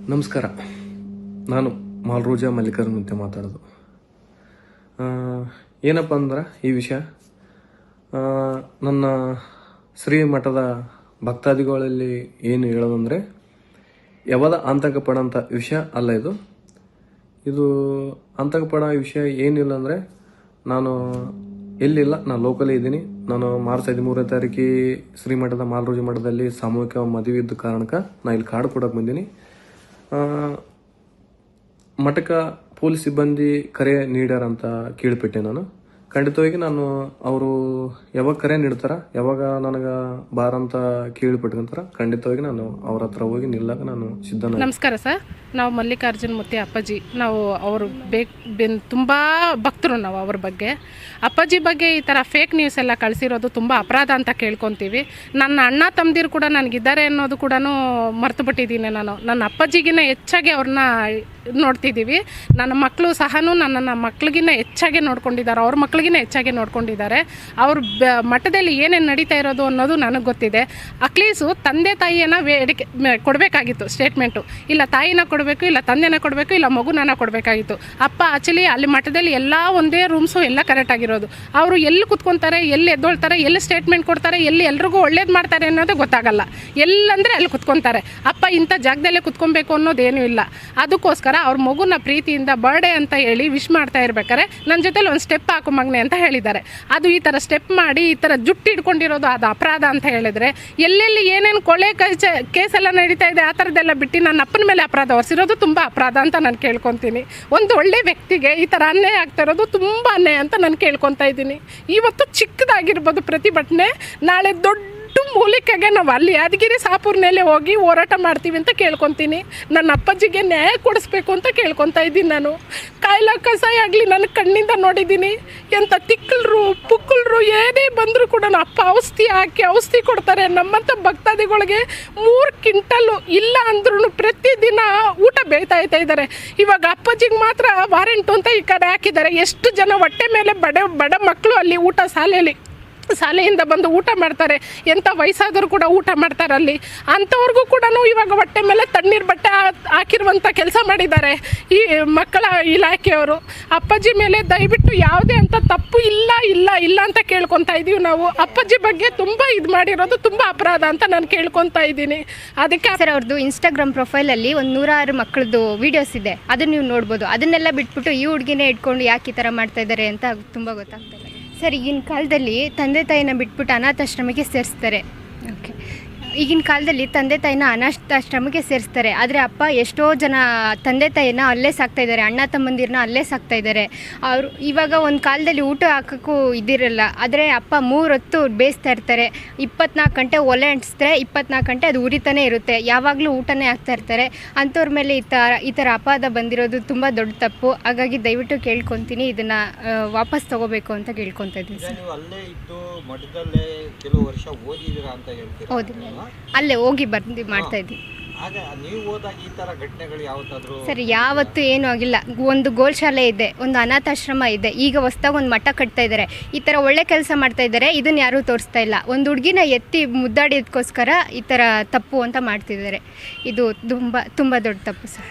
ನಮಸ್ಕಾರ. ನಾನು ಮಾಲ್ರೋಜಾ ಮಲ್ಲಿಕಾರ್ಜುನ್ ಅಂತ ಮಾತಾಡೋದು. ಏನಪ್ಪ ಅಂದ್ರೆ ಈ ವಿಷಯ ನನ್ನ ಶ್ರೀಮಠದ ಭಕ್ತಾದಿಗಳಲ್ಲಿ ಏನು ಹೇಳೋದಂದರೆ ಯಾವದ ಆತಂಕ ಪಡೋಂಥ ವಿಷಯ ಅಲ್ಲ. ಇದು ಆತಂಕ ಪಡೋ ವಿಷಯ ಏನಿಲ್ಲ ಅಂದರೆ ನಾನು ಎಲ್ಲಿಲ್ಲ, ನಾನು ಲೋಕಲೇ ಇದ್ದೀನಿ. ನಾನು ಮಾರ್ಚ್ 13ನೇ ತಾರೀಕಿಗೆ ಶ್ರೀಮಠದ ಮಾಲ್ರೋಜಿ ಮಠದಲ್ಲಿ ಸಾಮೂಹಿಕ ಮದುವೆ ಇದ್ದ ಕಾರಣಕ್ಕೆ ನಾನು ಇಲ್ಲಿ ಕಾರ್ಡ್ ಕೊಡೋಕೆ ಬಂದೀನಿ. ಮಠಕ್ಕೆ ಪೊಲೀಸ್ ಸಿಬ್ಬಂದಿ ಕರೆ ನೀಡ್ಯಾರಂತ ಕೇಳಿಬಿಟ್ಟೆ. ನಾನು ಖಂಡಿತವಾಗಿ ನಾನು ಅವರು ಯಾವಾಗ ಕರೆ ನೀಡ್ತಾರ, ಯಾವಾಗ ನನಗೆ ಬಾರಂತ ಕೇಳಿಬಿಟ್ಕೊಂತಾರ, ಖಂಡಿತವಾಗಿ ನಾನು ಅವ್ರ ಹತ್ರ ಹೋಗಿ ನಿಲ್ಲಕ್ಕೆ ನಾನು ಸಿದ್ಧ. ನಮಸ್ಕಾರ ಸರ್, ನಾವು ಮಲ್ಲಿಕಾರ್ಜುನ್ ಮುತ್ತಿ ಅಪ್ಪಾಜಿ. ನಾವು ಅವರು ತುಂಬ ಭಕ್ತರು. ನಾವು ಅವ್ರ ಬಗ್ಗೆ, ಅಪ್ಪಾಜಿ ಬಗ್ಗೆ ಈ ಥರ ಫೇಕ್ ನ್ಯೂಸ್ ಎಲ್ಲ ಕಳಿಸಿರೋದು ತುಂಬ ಅಪರಾಧ ಅಂತ ಕೇಳ್ಕೊತೀವಿ. ನನ್ನ ಅಣ್ಣ ತಮ್ಮದಿರು ಕೂಡ ನನಗಿದ್ದಾರೆ ಅನ್ನೋದು ಕೂಡ ಮರ್ತು ಬಿಟ್ಟಿದ್ದೀನಿ. ನಾನು ನನ್ನ ಅಪ್ಪಾಜಿಗಿನ್ನ ಹೆಚ್ಚಾಗಿ ಅವ್ರನ್ನ ನೋಡ್ತಿದ್ದೀವಿ. ನನ್ನ ಮಕ್ಕಳು ಸಹ ನನ್ನ ಮಕ್ಳಿಗಿನ್ನ ಹೆಚ್ಚಾಗಿ ನೋಡ್ಕೊಂಡಿದ್ದಾರೆ, ಅವ್ರ ಮಕ್ಳಿಗಿನ್ನ ಹೆಚ್ಚಾಗಿ ನೋಡ್ಕೊಂಡಿದ್ದಾರೆ. ಅವ್ರ ಮಠದಲ್ಲಿ ಏನೇನು ನಡೀತಾ ಇರೋದು ಅನ್ನೋದು ನನಗೆ ಗೊತ್ತಿದೆ. ಅಟ್ಲೀಸು ತಂದೆ ತಾಯಿಯನ್ನು ಕೊಡಬೇಕಾಗಿತ್ತು ಸ್ಟೇಟ್ಮೆಂಟು. ಇಲ್ಲ ತಾಯಿನ ಕೊಡಬೇಕು, ಇಲ್ಲ ತಂದೆನ ಕೊಡಬೇಕು, ಇಲ್ಲ ಮಗುನ ಕೊಡಬೇಕಾಗಿತ್ತು. ಅಪ್ಪ ಆ್ಯಕ್ಚುಲಿ ಅಲ್ಲಿ ಮಠದಲ್ಲಿ ಎಲ್ಲ ಒಂದೇ ರೂಮ್ಸು ಎಲ್ಲ ಕರೆಕ್ಟ್ ಆಗಿರೋದು. ಅವರು ಎಲ್ಲಿ ಕುತ್ಕೊತಾರೆ, ಎಲ್ಲಿ ಎದ್ದೊಳ್ತಾರೆ, ಎಲ್ಲಿ ಸ್ಟೇಟ್ಮೆಂಟ್ ಕೊಡ್ತಾರೆ, ಎಲ್ಲಿ ಎಲ್ರಿಗೂ ಒಳ್ಳೇದು ಮಾಡ್ತಾರೆ ಅನ್ನೋದು ಗೊತ್ತಾಗಲ್ಲ. ಎಲ್ಲಂದರೆ ಅಲ್ಲಿ ಕುತ್ಕೊತಾರೆ. ಅಪ್ಪ ಇಂಥ ಜಾಗದಲ್ಲೇ ಕುತ್ಕೊಬೇಕು ಅನ್ನೋದೇನೂ ಇಲ್ಲ. ಅದಕ್ಕೋಸ್ಕರ ಅವ್ರ ಮಗುನ ಪ್ರೀತಿಯಿಂದ ಬರ್ಡೇ ಅಂತ ಹೇಳಿ ವಿಶ್ ಮಾಡ್ತಾ ಇರ್ಬೇಕಾರೆ ನನ್ನ ಜೊತೆಲಿ ಒಂದು ಸ್ಟೆಪ್ ಹಾಕು ಮಗನೆ ಅಂತ ಹೇಳಿದ್ದಾರೆ. ಅದು ಈ ಥರ ಸ್ಟೆಪ್ ಮಾಡಿ ಈ ಥರ ಜುಟ್ಟು ಹಿಡ್ಕೊಂಡಿರೋದು ಅದು ಅಪರಾಧ ಅಂತ ಹೇಳಿದರೆ, ಎಲ್ಲೆಲ್ಲಿ ಏನೇನು ಕೊಳೆ ಕೇಸೆಲ್ಲ ನಡೀತಾ ಇದೆ ಆ ಥರದ್ದೆಲ್ಲ ಬಿಟ್ಟು ನನ್ನ ಅಪ್ಪನ ಮೇಲೆ ಅಪರಾಧ ಹೊರಿಸಿರೋದು ತುಂಬ ಅಪರಾಧ ಅಂತ ನಾನು ಕೇಳ್ಕೊತೀನಿ. ಒಂದು ಒಳ್ಳೆ ವ್ಯಕ್ತಿಗೆ ಈ ಥರ ಅನ್ಯಾಯ ಆಗ್ತಾ ಇರೋದು ತುಂಬ ಅನ್ಯಾಯ ಅಂತ ನಾನು ಕೇಳ್ಕೊತಾ ಇದ್ದೀನಿ. ಇವತ್ತು ಚಿಕ್ಕದಾಗಿರ್ಬೋದು ಪ್ರತಿಭಟನೆ, ನಾಳೆ ದೊಡ್ಡ ಮೂಲಿಕೆಗೆ ನಾವು ಅಲ್ಲಿ ಯಾದಗಿರಿ ಸಾಪುರ್ನಲ್ಲೇ ಹೋಗಿ ಹೋರಾಟ ಮಾಡ್ತೀವಿ ಅಂತ ಕೇಳ್ಕೊತೀನಿ. ನನ್ನ ಅಪ್ಪಾಜಿಗೆ ನ್ಯಾಯ ಕೊಡಿಸ್ಬೇಕು ಅಂತ ಕೇಳ್ಕೊತಾ ಇದ್ದೀನಿ. ನಾನು ಕಾಯಿಲೆ ಕಸಾಯ ಆಗಲಿ ನನ್ನ ಕಣ್ಣಿಂದ ನೋಡಿದ್ದೀನಿ. ಎಂಥ ತಿಕ್ಕಲ್ರು ಪುಕ್ಕಲ್ರು ಏನೇ ಬಂದರೂ ಕೂಡ ಅಪ್ಪ ಔಷಧಿ ಹಾಕಿ ಔಷಧಿ ಕೊಡ್ತಾರೆ. ನಮ್ಮಂಥ ಭಕ್ತಾದಿಗಳಿಗೆ 3 ಕ್ವಿಂಟಲ್ಲು ಇಲ್ಲ ಅಂದ್ರೂ ಪ್ರತಿದಿನ ಊಟ ಬೇಯ್ತಾ ಇದ್ದಾರೆ. ಇವಾಗ ಅಪ್ಪಾಜಿಗೆ ಮಾತ್ರ ವಾರೆಂಟು ಅಂತ ಈ ಕಡೆ ಹಾಕಿದ್ದಾರೆ. ಎಷ್ಟು ಜನ ಹೊಟ್ಟೆ ಮೇಲೆ ಬಡ ಮಕ್ಕಳು ಅಲ್ಲಿ ಊಟ ಶಾಲೆಯಿಂದ ಬಂದು ಊಟ ಮಾಡ್ತಾರೆ. ಎಂಥ ವಯಸ್ಸಾದರೂ ಕೂಡ ಊಟ ಮಾಡ್ತಾರೆ ಅಲ್ಲಿ. ಅಂಥವ್ರಿಗೂ ಕೂಡ ಇವಾಗ ಹೊಟ್ಟೆ ಮೇಲೆ ತಣ್ಣೀರು ಬಟ್ಟೆ ಹಾಕಿರುವಂಥ ಕೆಲಸ ಮಾಡಿದ್ದಾರೆ ಈ ಮಕ್ಕಳ ಇಲಾಖೆಯವರು. ಅಪ್ಪಾಜಿ ಮೇಲೆ ದಯವಿಟ್ಟು ಯಾವುದೇ ಅಂತ ತಪ್ಪು ಇಲ್ಲ ಅಂತ ಕೇಳ್ಕೊತಾ ಇದ್ದೀವಿ ನಾವು. ಅಪ್ಪಾಜಿ ಬಗ್ಗೆ ತುಂಬ ಇದು ಮಾಡಿರೋದು ತುಂಬ ಅಪರಾಧ ಅಂತ ನಾನು ಕೇಳ್ಕೊತಾ ಇದ್ದೀನಿ. ಅದಕ್ಕೆ ಸರ್, ಅವ್ರದ್ದು ಇನ್ಸ್ಟಾಗ್ರಾಮ್ ಪ್ರೊಫೈಲಲ್ಲಿ ಒಂದು 106 ಮಕ್ಕಳದ್ದು ವೀಡಿಯೋಸ್ ಇದೆ, ಅದನ್ನು ನೀವು ನೋಡ್ಬೋದು. ಅದನ್ನೆಲ್ಲ ಬಿಟ್ಬಿಟ್ಟು ಈ ಹುಡುಗಿನೇ ಇಟ್ಕೊಂಡು ಯಾಕೆ ಈ ಥರ ಮಾಡ್ತಾ ಇದ್ದಾರೆ ಅಂತ ತುಂಬ ಗೊತ್ತಾಗ್ತಿಲ್ಲ ಸರ್. ಈಗಿನ ಕಾಲದಲ್ಲಿ ತಂದೆ ತಾಯಿನ ಬಿಟ್ಬಿಟ್ಟು ಅನಾಥಾಶ್ರಮಕ್ಕೆ ಸೇರಿಸ್ತಾರೆ. ಓಕೆ, ಈಗಿನ ಕಾಲದಲ್ಲಿ ತಂದೆ ತಾಯಿನ ಅನಾಥಾಶ್ರಮಕ್ಕೆ ಸೇರಿಸ್ತಾರೆ. ಆದರೆ ಅಪ್ಪ ಎಷ್ಟೋ ಜನ ತಂದೆ ತಾಯಿನ ಅಲ್ಲೇ ಸಾಕ್ತಾಯಿದ್ದಾರೆ, ಅಣ್ಣ ತಮ್ಮಂದಿರನ್ನ ಅಲ್ಲೇ ಸಾಕ್ತಾಯಿದ್ದಾರೆ. ಅವರು ಇವಾಗ ಒಂದು ಕಾಲದಲ್ಲಿ ಊಟ ಹಾಕೋಕ್ಕೂ ಇದಿರಲ್ಲ, ಆದರೆ ಅಪ್ಪ 3 ಹೊತ್ತು ಬೇಯಿಸ್ತಾ ಇರ್ತಾರೆ. 24 ಗಂಟೆ ಒಲೆ ಅಂಟಿಸಿದ್ರೆ 24 ಗಂಟೆ ಅದು ಉರಿತಾನೆ ಇರುತ್ತೆ. ಯಾವಾಗಲೂ ಊಟನೇ ಹಾಕ್ತಾ ಇರ್ತಾರೆ. ಅಂಥವ್ರ ಮೇಲೆ ಈ ಥರ ಅಪರಾಧ ಬಂದಿರೋದು ತುಂಬ ದೊಡ್ಡ ತಪ್ಪು. ಹಾಗಾಗಿ ದಯವಿಟ್ಟು ಕೇಳ್ಕೊತೀನಿ, ಇದನ್ನು ವಾಪಸ್ ತೊಗೋಬೇಕು ಅಂತ ಕೇಳ್ಕೊತಾ ಇದ್ದೀನಿ ಸರ್. ಓದಿಲ್ಲ, ಅಲ್ಲೇ ಹೋಗಿ ಬಂದು ಮಾಡ್ತಾ ಇದ್ದೀವಿ ಸರ್. ಯಾವತ್ತೂ ಏನೂ ಆಗಿಲ್ಲ. ಒಂದು ಗೋಲ್ಶಾಲೆ ಇದೆ, ಒಂದು ಅನಾಥಾಶ್ರಮ ಇದೆ, ಈಗ ಹೊಸ್ದಾಗಿ ಒಂದು ಮಠ ಕಟ್ತಾ ಇದ್ದಾರೆ. ಈ ಥರ ಒಳ್ಳೆ ಕೆಲಸ ಮಾಡ್ತಾ ಇದ್ದಾರೆ. ಇದನ್ನು ಯಾರೂ ತೋರಿಸ್ತಾ ಇಲ್ಲ. ಒಂದು ಹುಡುಗಿನ ಎತ್ತಿ ಮುದ್ದಾಡಿದಕ್ಕೋಸ್ಕರ ಈ ಥರ ತಪ್ಪು ಅಂತ ಮಾಡ್ತಿದ್ದಾರೆ. ಇದು ತುಂಬ ತುಂಬ ದೊಡ್ಡ ತಪ್ಪು ಸರ್.